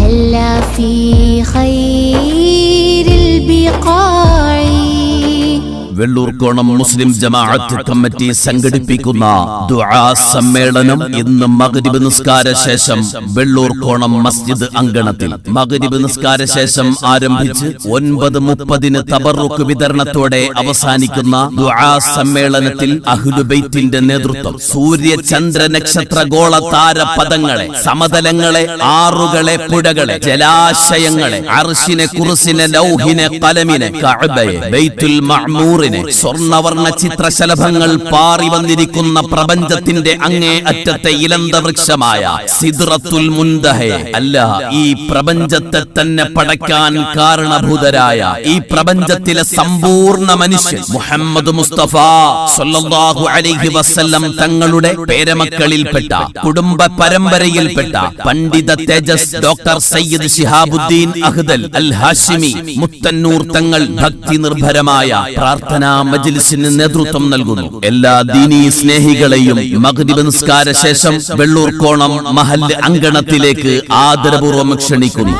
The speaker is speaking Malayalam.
هلا في خير البقاع. വെള്ളൂർക്കോണം മുസ്ലിം ജമാഅത്ത് കമ്മിറ്റി സംഘടിപ്പിക്കുന്ന ദുആ സമ്മേളനം ഇന്ന് മഗ്രിബ് നിസ്കാര ശേഷം വെള്ളൂർക്കോണം മസ്ജിദ് അങ്കണത്തിൽ മഗ്രിബ് നിസ്കാര ശേഷം ആരംഭിച്ച് 9:30 തബറുക്ക് വിതരണത്തോടെ അവസാനിക്കുന്ന ദുആ സമ്മേളനത്തിൽ അഹ്ലുബൈത്തിന്റെ നേതൃത്വം സൂര്യ ചന്ദ്ര നക്ഷത്ര ഗോള താര പദങ്ങളെ, സമതലങ്ങളെ, ആറുകളെ, പുഴകളെ, ജലാശയങ്ങളെ, അർശിനെ, കുർസിനെ, ലൗഹിനെ, ഖലമിനെ, കഅബയെ, ബൈത്തുൽ മഅ്മൂർ, സ്വർണവർണ്ണ ചിത്രശലഭങ്ങൾ പാറി വന്നിരിക്കുന്ന പ്രപഞ്ചത്തിന്റെ അങ്ങേ അറ്റത്തെ ഇലന്ത വൃക്ഷമായ സിദ്റത്തുൽ മുൻതഹയെ, അല്ല, ഈ പ്രപഞ്ചത്തെ തന്നെ പടയ്ക്കാൻ കാരണഭൂതരായ ഈ പ്രപഞ്ചത്തിലെ സമ്പൂർണ്ണ മനുഷ്യൻ മുഹമ്മദ് മുസ്തഫ സ്വല്ലല്ലാഹു അലൈഹി വസല്ലം തങ്ങളുടെ പേരമക്കളിൽപ്പെട്ട, കുടുംബ പരമ്പരയിൽപ്പെട്ട പണ്ഡിത തേജസ് ഡോക്ടർ സയ്യിദ് ശിഹാബുദ്ദീൻ അഹ്ദൽ അൽ ഹാഷിമി മുത്തന്നൂർ തങ്ങൾ ഭക്തി നിർഭരമായ പ്രാർത്ഥനാ മജ്ലിസിന് നേതൃത്വം നൽകുന്നു. എല്ലാ ദീനീ സ്നേഹികളെയും മഗ്രിബ് നിസ്കാര ശേഷം വെള്ളൂർക്കോണം മഹല്ല് അങ്കണത്തിലേക്ക് ആദരപൂർവ്വം ക്ഷണിക്കുന്നു.